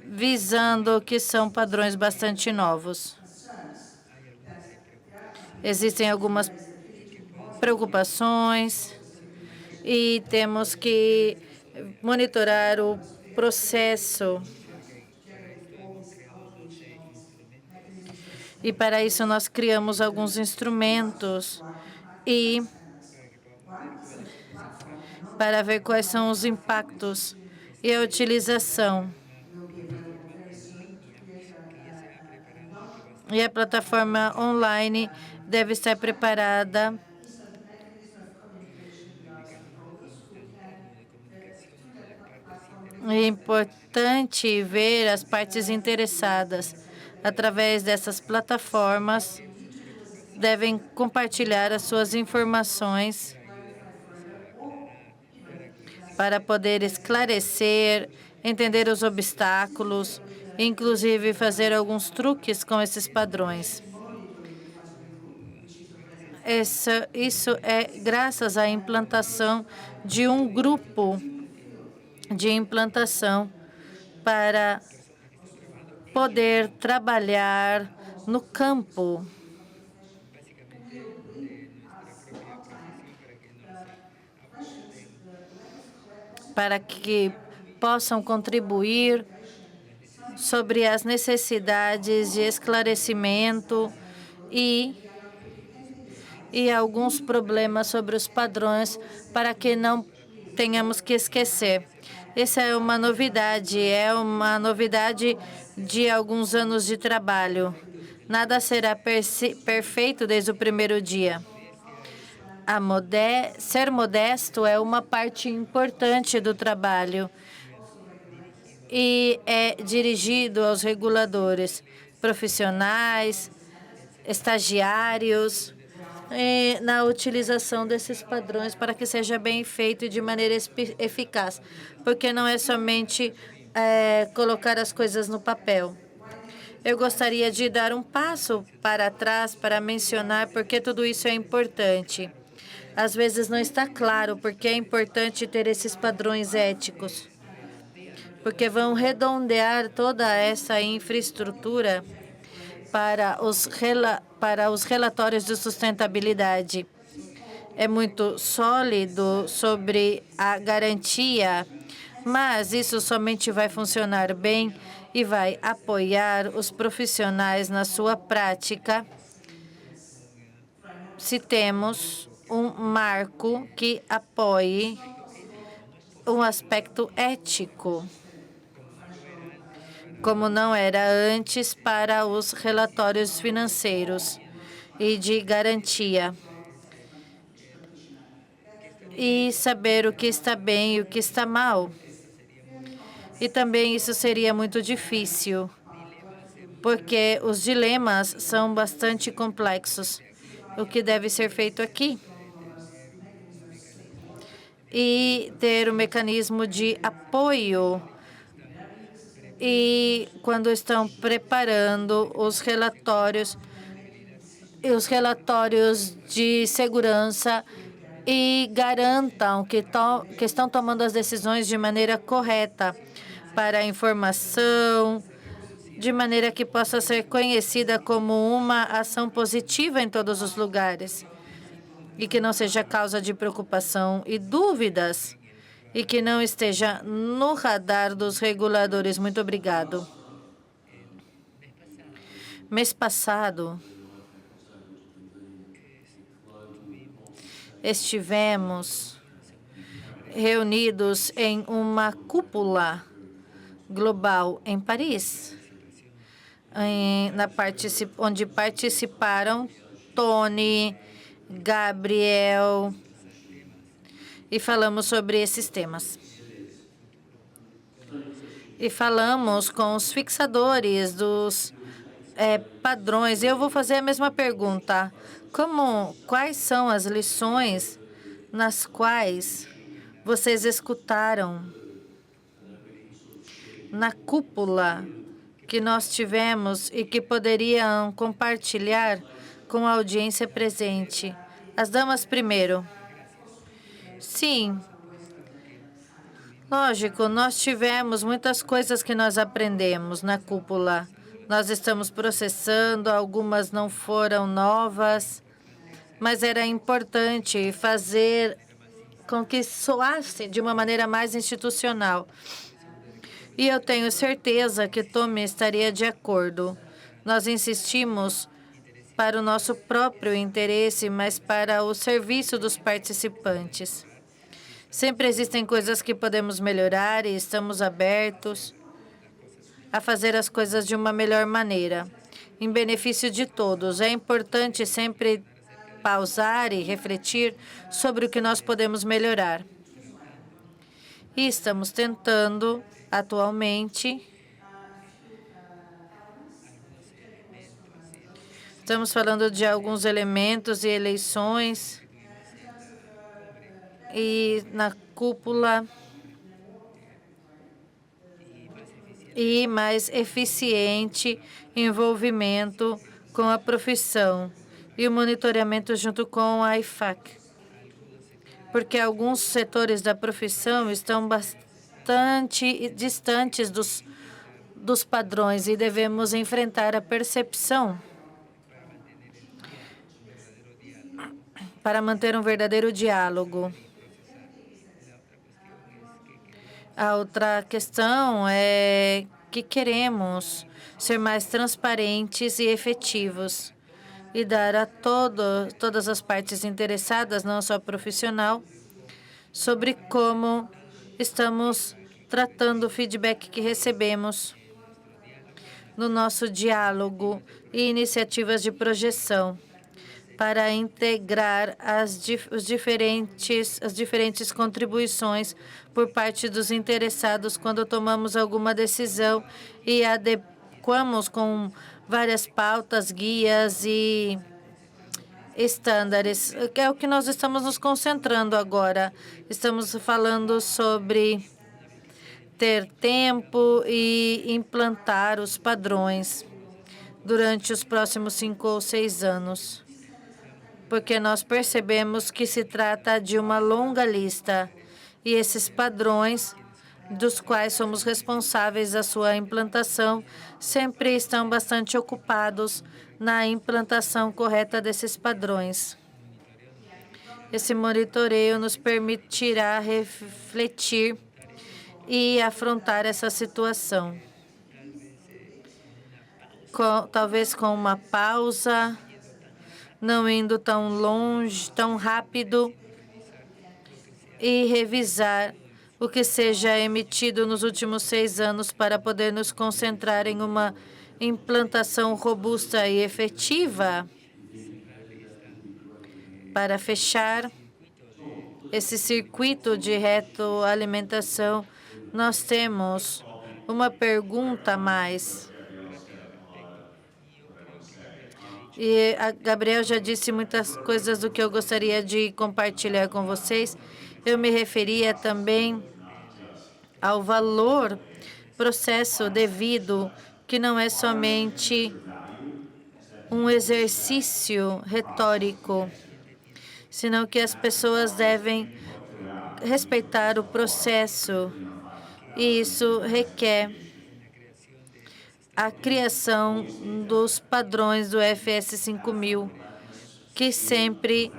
visando que são padrões bastante novos. Existem algumas preocupações e temos que monitorar o processo. E para isso nós criamos alguns instrumentos e para ver quais são os impactos e a utilização. E a plataforma online deve estar preparada É importante ver as partes interessadas. Através dessas plataformas, devem compartilhar as suas informações para poder esclarecer, entender os obstáculos, inclusive fazer alguns truques com esses padrões. Isso é graças à implantação de um grupo de implantação para poder trabalhar no campo. Para que possam contribuir sobre as necessidades de esclarecimento e alguns problemas sobre os padrões para que não tenhamos que esquecer. Essa é uma novidade de alguns anos de trabalho. Nada será perfeito desde o primeiro dia. Ser modesto é uma parte importante do trabalho e é dirigido aos reguladores profissionais, estagiários, na utilização desses padrões para que seja bem feito e de maneira eficaz, porque não é somente colocar as coisas no papel. Eu gostaria de dar um passo para trás para mencionar por que tudo isso é importante. Às vezes não está claro por que é importante ter esses padrões éticos, porque vão redondear toda essa infraestrutura para os relatórios de sustentabilidade. É muito sólido sobre a garantia, mas isso somente vai funcionar bem e vai apoiar os profissionais na sua prática se temos um marco que apoie um aspecto ético, como não era antes para os relatórios financeiros e de garantia. E saber o que está bem e o que está mal. E também isso seria muito difícil, porque os dilemas são bastante complexos. O que deve ser feito aqui? E ter um mecanismo de apoio. E quando estão preparando os relatórios de segurança e garantam que estão tomando as decisões de maneira correta para a informação, de maneira que possa ser conhecida como uma ação positiva em todos os lugares e que não seja causa de preocupação e dúvidas e que não esteja no radar dos reguladores. Muito obrigado. Mês passado, estivemos reunidos em uma cúpula global em Paris, onde participaram Tony, Gabriel, e falamos sobre esses temas. E falamos com os fixadores dos padrões. Eu vou fazer a mesma pergunta. Quais são as lições nas quais vocês escutaram na cúpula que nós tivemos e que poderiam compartilhar com a audiência presente? As damas primeiro. Sim. Lógico, nós tivemos muitas coisas que nós aprendemos na cúpula. Nós estamos processando, algumas não foram novas, mas era importante fazer com que soasse de uma maneira mais institucional. E eu tenho certeza que Tommy estaria de acordo. Nós insistimos para o nosso próprio interesse, mas para o serviço dos participantes. Sempre existem coisas que podemos melhorar e estamos abertos a fazer as coisas de uma melhor maneira, em benefício de todos. É importante sempre pausar e refletir sobre o que nós podemos melhorar. E estamos tentando, atualmente, estamos falando de alguns elementos e eleições, e na cúpula, e mais eficiente envolvimento com a profissão e o monitoramento junto com a IFAC. Porque alguns setores da profissão estão bastante distantes dos padrões e devemos enfrentar a percepção para manter um verdadeiro diálogo. A outra questão é que queremos ser mais transparentes e efetivos e dar a todas as partes interessadas, não só profissional, sobre como estamos tratando o feedback que recebemos no nosso diálogo e iniciativas de projeção para integrar as diferentes contribuições por parte dos interessados quando tomamos alguma decisão e adequamos com várias pautas, guias e estándares. É o que nós estamos nos concentrando agora. Estamos falando sobre ter tempo e implantar os padrões durante os próximos 5 ou 6 anos, porque nós percebemos que se trata de uma longa lista e esses padrões dos quais somos responsáveis a sua implantação sempre estão bastante ocupados na implantação correta desses padrões. Esse monitoreio nos permitirá refletir e afrontar essa situação. Talvez com uma pausa, não indo tão longe, tão rápido, e revisar o que seja emitido nos últimos 6 anos para poder nos concentrar em uma implantação robusta e efetiva. Para fechar esse circuito de retroalimentação, nós temos uma pergunta a mais. E a Gabriel já disse muitas coisas do que eu gostaria de compartilhar com vocês. Eu me referia também ao valor processo devido, que não é somente um exercício retórico, senão que as pessoas devem respeitar o processo. E isso requer a criação dos padrões do FS 5000, que sempre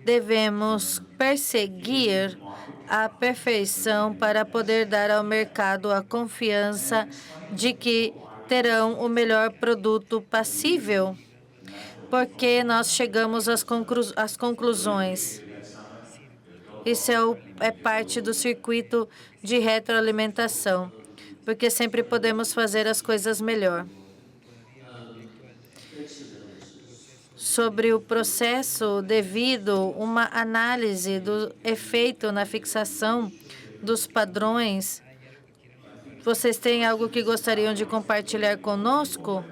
devemos perseguir a perfeição para poder dar ao mercado a confiança de que terão o melhor produto passível, porque nós chegamos às conclusões. Isso é parte do circuito de retroalimentação, porque sempre podemos fazer as coisas melhor. Sobre o processo devido, uma análise do efeito na fixação dos padrões. Vocês têm algo que gostariam de compartilhar conosco?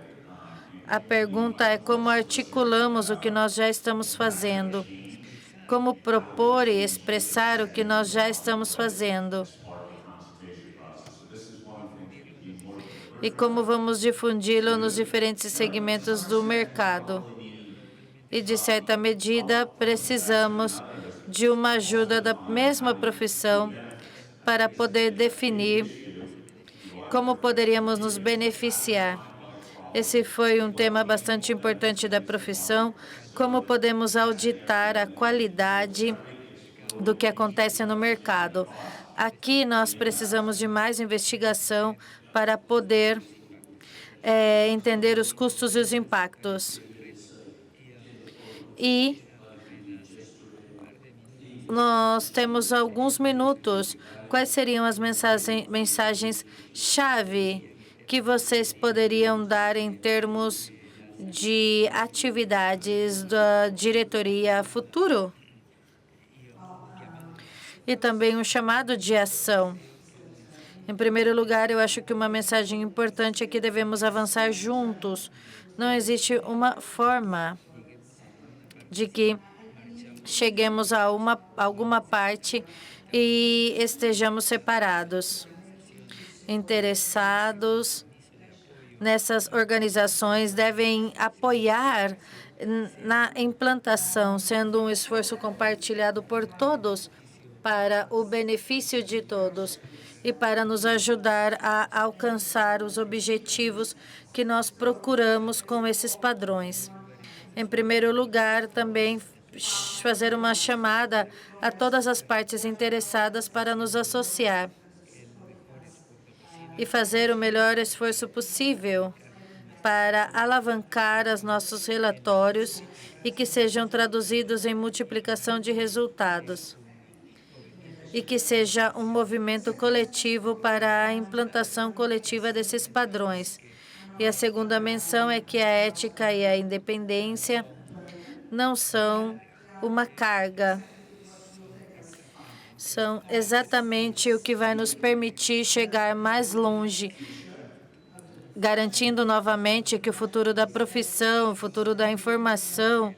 A pergunta é como articulamos o que nós já estamos fazendo, como propor e expressar o que nós já estamos fazendo, e como vamos difundi-lo nos diferentes segmentos do mercado. E, de certa medida, precisamos de uma ajuda da mesma profissão para poder definir como poderíamos nos beneficiar. Esse foi um tema bastante importante da profissão, como podemos auditar a qualidade do que acontece no mercado. Aqui nós precisamos de mais investigação para poder entender os custos e os impactos. E nós temos alguns minutos. Quais seriam as mensagens-chave que vocês poderiam dar em termos de atividades da diretoria futuro? E também um chamado de ação. Em primeiro lugar, eu acho que uma mensagem importante é que devemos avançar juntos. Não existe uma forma de que cheguemos a alguma parte e estejamos separados. Interessados nessas organizações devem apoiar na implantação, sendo um esforço compartilhado por todos para o benefício de todos e para nos ajudar a alcançar os objetivos que nós procuramos com esses padrões. Em primeiro lugar, também fazer uma chamada a todas as partes interessadas para nos associar. e fazer o melhor esforço possível para alavancar os nossos relatórios e que sejam traduzidos em multiplicação de resultados e que seja um movimento coletivo para a implantação coletiva desses padrões. E a segunda menção é que a ética e a independência não são uma carga. São exatamente o que vai nos permitir chegar mais longe, garantindo novamente que o futuro da profissão, o futuro da informação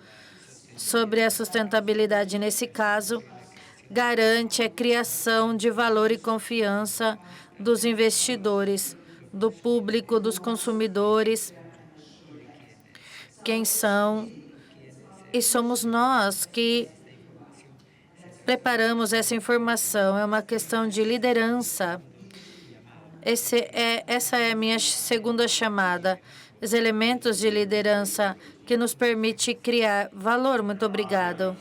sobre a sustentabilidade, nesse caso, garante a criação de valor e confiança dos investidores, do público, dos consumidores, quem são, e somos nós que preparamos essa informação. É uma questão de liderança. Essa é a minha segunda chamada. Os elementos de liderança que nos permite criar valor. Muito obrigado.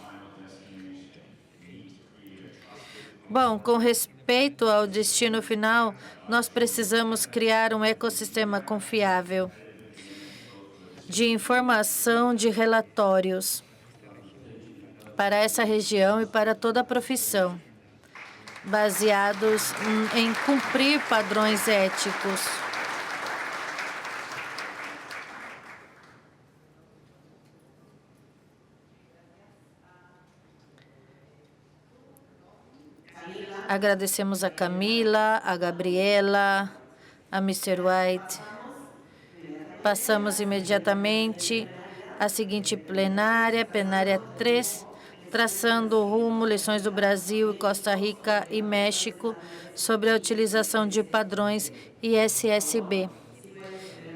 Bom, com respeito ao destino final, nós precisamos criar um ecossistema confiável de informação, de relatórios para essa região e para toda a profissão, baseados em cumprir padrões éticos. Agradecemos a Camila, a Gabriela, a Mr. White. Passamos imediatamente à seguinte plenária 3, traçando o rumo, lições do Brasil, Costa Rica e México sobre a utilização de padrões ISSB.